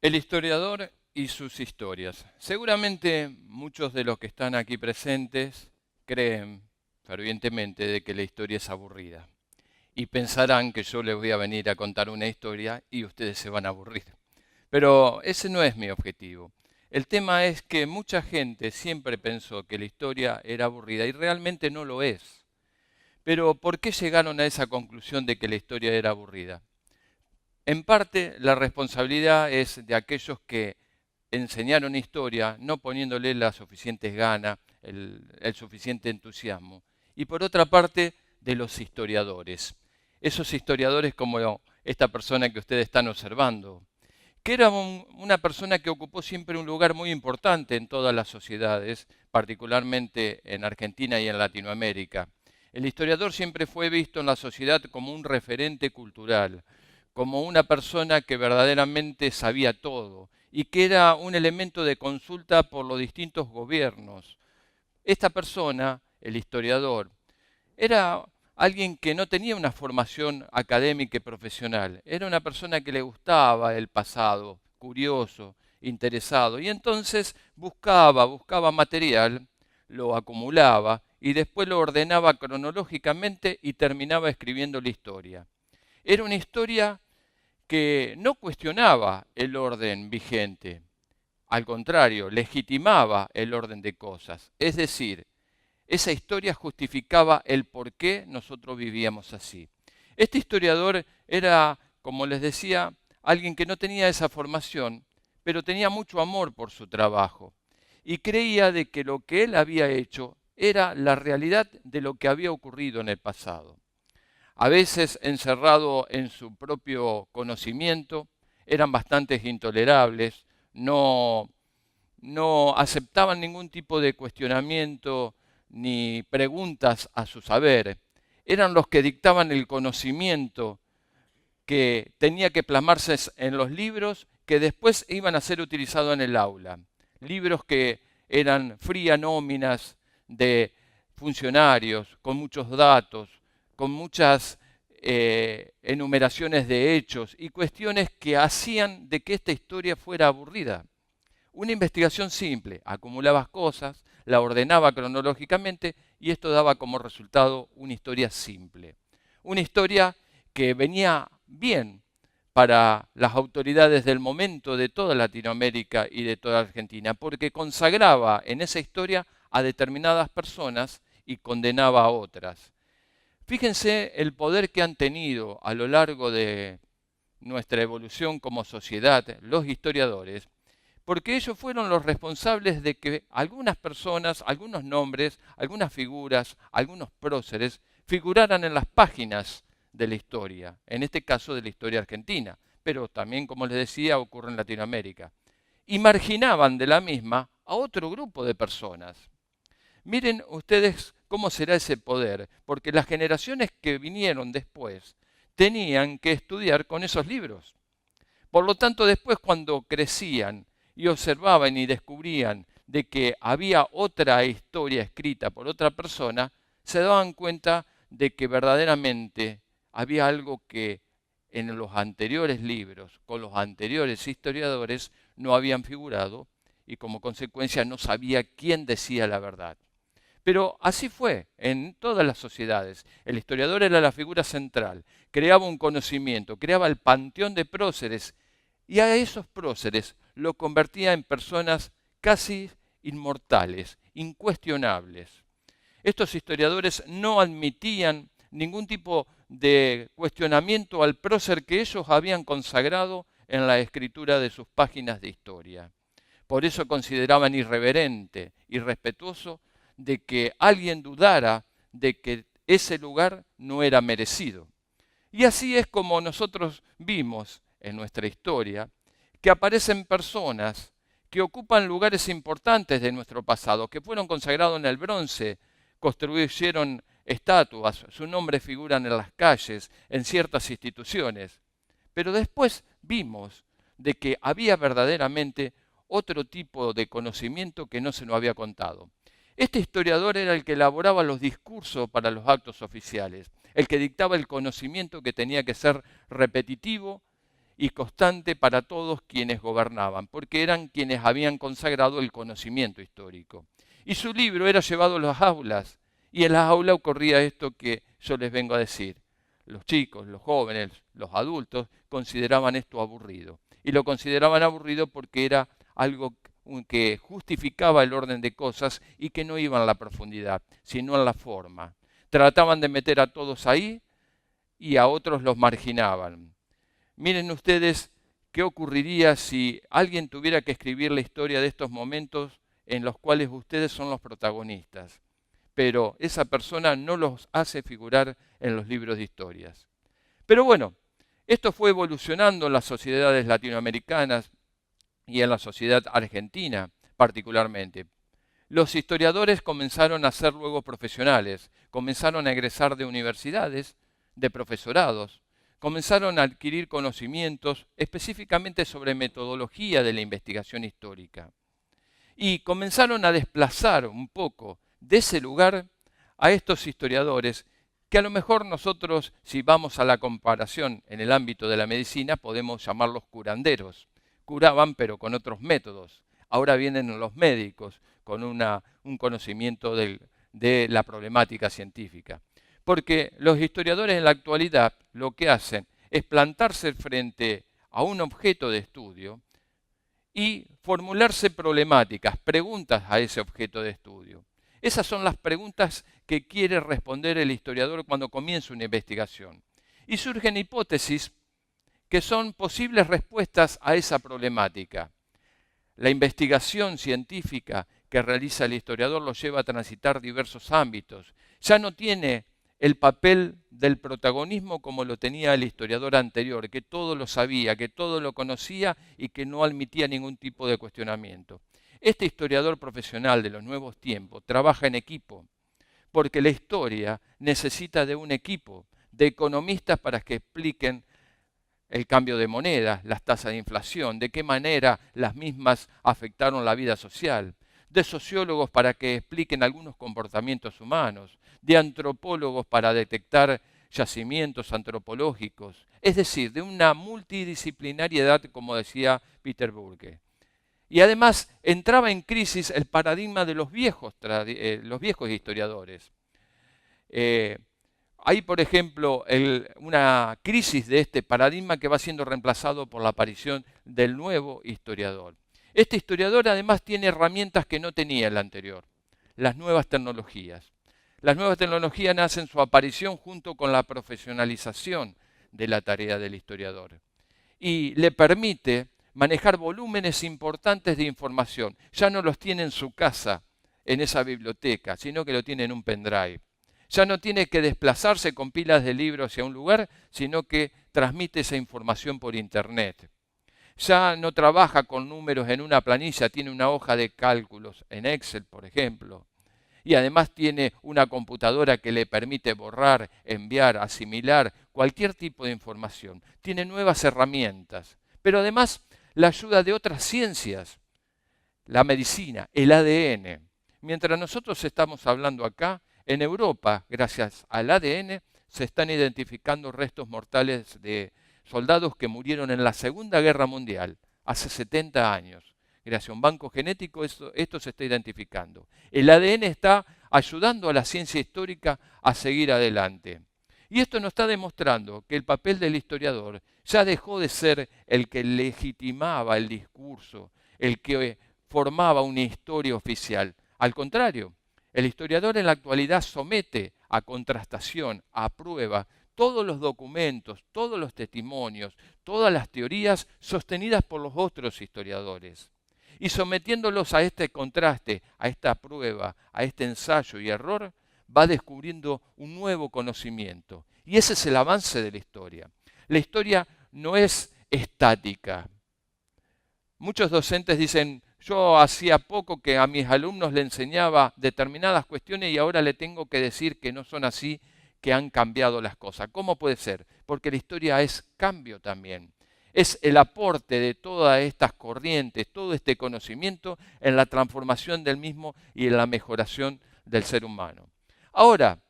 El historiador y sus historias. Seguramente muchos de los que están aquí presentes creen fervientemente de que la historia es aburrida y pensarán que yo les voy a venir a contar una historia y ustedes se van a aburrir. Pero ese no es mi objetivo. El tema es que mucha gente siempre pensó que la historia era aburrida y realmente no lo es. Pero ¿por qué llegaron a esa conclusión de que la historia era aburrida? En parte, la responsabilidad es de aquellos que enseñaron historia no poniéndole las suficientes ganas, el suficiente entusiasmo. Y por otra parte, de los historiadores. Esos historiadores como esta persona que ustedes están observando, que era una persona que ocupó siempre un lugar muy importante en todas las sociedades, particularmente en Argentina y en Latinoamérica. El historiador siempre fue visto en la sociedad como un referente cultural, como una persona que verdaderamente sabía todo y que era un elemento de consulta por los distintos gobiernos. Esta persona, el historiador, era alguien que no tenía una formación académica y profesional. Era una persona que le gustaba el pasado, curioso, interesado. Y entonces buscaba material, lo acumulaba y después lo ordenaba cronológicamente y terminaba escribiendo la historia. Era una historia que no cuestionaba el orden vigente, al contrario, legitimaba el orden de cosas. Es decir, esa historia justificaba el por qué nosotros vivíamos así. Este historiador era, como les decía, alguien que no tenía esa formación, pero tenía mucho amor por su trabajo y creía de que lo que él había hecho era la realidad de lo que había ocurrido en el pasado. A veces encerrado en su propio conocimiento, eran bastante intolerables, no, no aceptaban ningún tipo de cuestionamiento ni preguntas a su saber. Eran los que dictaban el conocimiento que tenía que plasmarse en los libros que después iban a ser utilizados en el aula. Libros que eran frías nóminas de funcionarios, con muchos datos, con muchas enumeraciones de hechos y cuestiones que hacían de que esta historia fuera aburrida. Una investigación simple, acumulabas cosas, la ordenaba cronológicamente y esto daba como resultado una historia simple. Una historia que venía bien para las autoridades del momento de toda Latinoamérica y de toda Argentina, porque consagraba en esa historia a determinadas personas y condenaba a otras. Fíjense el poder que han tenido a lo largo de nuestra evolución como sociedad los historiadores, porque ellos fueron los responsables de que algunas personas, algunos nombres, algunas figuras, algunos próceres figuraran en las páginas de la historia, en este caso de la historia argentina, pero también, como les decía, ocurre en Latinoamérica. Y marginaban de la misma a otro grupo de personas. Miren ustedes cómo será ese poder, porque las generaciones que vinieron después tenían que estudiar con esos libros. Por lo tanto, después cuando crecían y observaban y descubrían de que había otra historia escrita por otra persona, se daban cuenta de que verdaderamente había algo que en los anteriores libros, con los anteriores historiadores, no habían figurado y como consecuencia no sabía quién decía la verdad. Pero así fue en todas las sociedades. El historiador era la figura central, creaba un conocimiento, creaba el panteón de próceres y a esos próceres lo convertía en personas casi inmortales, incuestionables. Estos historiadores no admitían ningún tipo de cuestionamiento al prócer que ellos habían consagrado en la escritura de sus páginas de historia. Por eso consideraban irreverente, irrespetuoso de que alguien dudara de que ese lugar no era merecido. Y así es como nosotros vimos en nuestra historia que aparecen personas que ocupan lugares importantes de nuestro pasado, que fueron consagrados en el bronce, construyeron estatuas, su nombre figuran en las calles, en ciertas instituciones. Pero después vimos de que había verdaderamente otro tipo de conocimiento que no se nos había contado. Este historiador era el que elaboraba los discursos para los actos oficiales, el que dictaba el conocimiento que tenía que ser repetitivo y constante para todos quienes gobernaban, porque eran quienes habían consagrado el conocimiento histórico. Y su libro era llevado a las aulas, y en las aulas ocurría esto que yo les vengo a decir. Los chicos, los jóvenes, los adultos consideraban esto aburrido. Y lo consideraban aburrido porque era algo que justificaba el orden de cosas y que no iba en la profundidad, sino en la forma. Trataban de meter a todos ahí y a otros los marginaban. Miren ustedes qué ocurriría si alguien tuviera que escribir la historia de estos momentos en los cuales ustedes son los protagonistas, pero esa persona no los hace figurar en los libros de historias. Pero bueno, esto fue evolucionando en las sociedades latinoamericanas y en la sociedad argentina particularmente. Los historiadores comenzaron a ser luego profesionales, comenzaron a egresar de universidades, de profesorados, comenzaron a adquirir conocimientos específicamente sobre metodología de la investigación histórica y comenzaron a desplazar un poco de ese lugar a estos historiadores que a lo mejor nosotros, si vamos a la comparación en el ámbito de la medicina, podemos llamarlos curanderos. Curaban pero con otros métodos. Ahora vienen los médicos con un conocimiento de la problemática científica. Porque los historiadores en la actualidad lo que hacen es plantarse frente a un objeto de estudio y formularse problemáticas, preguntas a ese objeto de estudio. Esas son las preguntas que quiere responder el historiador cuando comienza una investigación. Y surgen hipótesis que son posibles respuestas a esa problemática. La investigación científica que realiza el historiador lo lleva a transitar diversos ámbitos. Ya no tiene el papel del protagonismo como lo tenía el historiador anterior, que todo lo sabía, que todo lo conocía y que no admitía ningún tipo de cuestionamiento. Este historiador profesional de los nuevos tiempos trabaja en equipo, porque la historia necesita de un equipo, de economistas para que expliquen el cambio de moneda, las tasas de inflación, de qué manera las mismas afectaron la vida social, de sociólogos para que expliquen algunos comportamientos humanos, de antropólogos para detectar yacimientos antropológicos, es decir, de una multidisciplinariedad, como decía Peter Burke. Y además entraba en crisis el paradigma de los viejos historiadores. Hay, por ejemplo, una crisis de este paradigma que va siendo reemplazado por la aparición del nuevo historiador. Este historiador además tiene herramientas que no tenía el anterior, las nuevas tecnologías. Las nuevas tecnologías hacen su aparición junto con la profesionalización de la tarea del historiador y le permite manejar volúmenes importantes de información. Ya no los tiene en su casa, en esa biblioteca, sino que lo tiene en un pendrive. Ya no tiene que desplazarse con pilas de libros hacia un lugar, sino que transmite esa información por Internet. Ya no trabaja con números en una planilla, tiene una hoja de cálculos en Excel, por ejemplo. Y además tiene una computadora que le permite borrar, enviar, asimilar cualquier tipo de información. Tiene nuevas herramientas. Pero además la ayuda de otras ciencias, la medicina, el ADN. Mientras nosotros estamos hablando acá, en Europa, gracias al ADN, se están identificando restos mortales de soldados que murieron en la Segunda Guerra Mundial, hace 70 años. Gracias a un banco genético esto se está identificando. El ADN está ayudando a la ciencia histórica a seguir adelante. Y esto nos está demostrando que el papel del historiador ya dejó de ser el que legitimaba el discurso, el que formaba una historia oficial. Al contrario, el historiador en la actualidad somete a contrastación, a prueba, todos los documentos, todos los testimonios, todas las teorías sostenidas por los otros historiadores. Y sometiéndolos a este contraste, a esta prueba, a este ensayo y error, va descubriendo un nuevo conocimiento. Y ese es el avance de la historia. La historia no es estática. Muchos docentes dicen, yo hacía poco que a mis alumnos le enseñaba determinadas cuestiones y ahora le tengo que decir que no son así, que han cambiado las cosas. ¿Cómo puede ser? Porque la historia es cambio también. Es el aporte de todas estas corrientes, todo este conocimiento en la transformación del mismo y en la mejoración del ser humano. Ahora,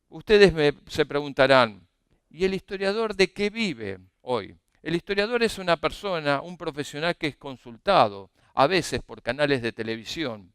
ustedes se preguntarán, ¿y el historiador de qué vive hoy? El historiador es una persona, un profesional que es consultado, a veces por canales de televisión,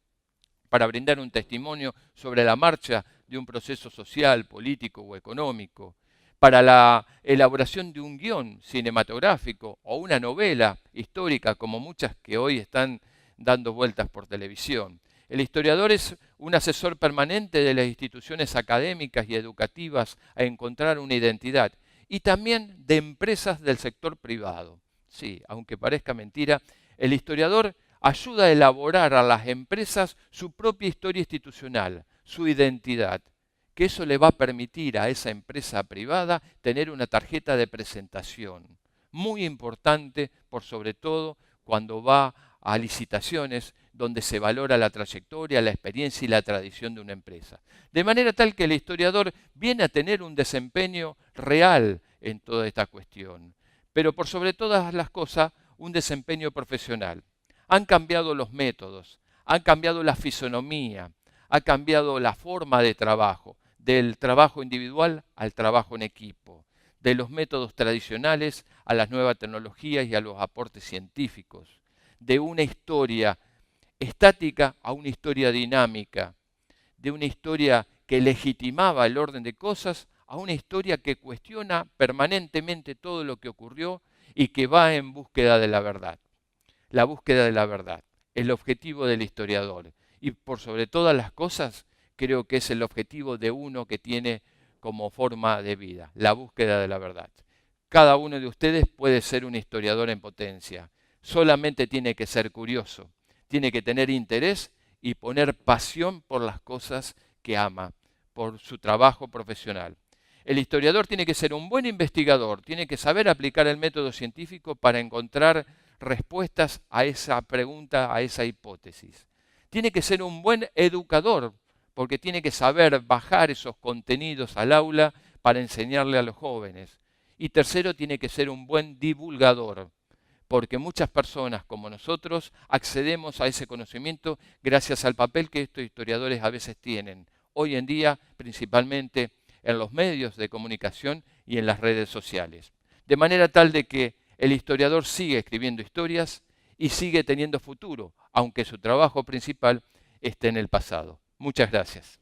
para brindar un testimonio sobre la marcha de un proceso social, político o económico, para la elaboración de un guión cinematográfico o una novela histórica, como muchas que hoy están dando vueltas por televisión. El historiador es un asesor permanente de las instituciones académicas y educativas a encontrar una identidad, y también de empresas del sector privado. Sí, aunque parezca mentira, el historiador ayuda a elaborar a las empresas su propia historia institucional, su identidad, que eso le va a permitir a esa empresa privada tener una tarjeta de presentación, muy importante por sobre todo cuando va a licitaciones donde se valora la trayectoria, la experiencia y la tradición de una empresa. De manera tal que el historiador viene a tener un desempeño real en toda esta cuestión, pero por sobre todas las cosas, un desempeño profesional. Han cambiado los métodos, han cambiado la fisonomía, ha cambiado la forma de trabajo, del trabajo individual al trabajo en equipo, de los métodos tradicionales a las nuevas tecnologías y a los aportes científicos, de una historia estática a una historia dinámica, de una historia que legitimaba el orden de cosas a una historia que cuestiona permanentemente todo lo que ocurrió y que va en búsqueda de la verdad. La búsqueda de la verdad, el objetivo del historiador. Y por sobre todas las cosas, creo que es el objetivo de uno que tiene como forma de vida, la búsqueda de la verdad. Cada uno de ustedes puede ser un historiador en potencia. Solamente tiene que ser curioso, tiene que tener interés y poner pasión por las cosas que ama, por su trabajo profesional. El historiador tiene que ser un buen investigador, tiene que saber aplicar el método científico para encontrar respuestas a esa pregunta, a esa hipótesis. Tiene que ser un buen educador, porque tiene que saber bajar esos contenidos al aula para enseñarle a los jóvenes. Y tercero, tiene que ser un buen divulgador, porque muchas personas como nosotros accedemos a ese conocimiento gracias al papel que estos historiadores a veces tienen, hoy en día principalmente en los medios de comunicación y en las redes sociales. De manera tal de que el historiador sigue escribiendo historias y sigue teniendo futuro, aunque su trabajo principal esté en el pasado. Muchas gracias.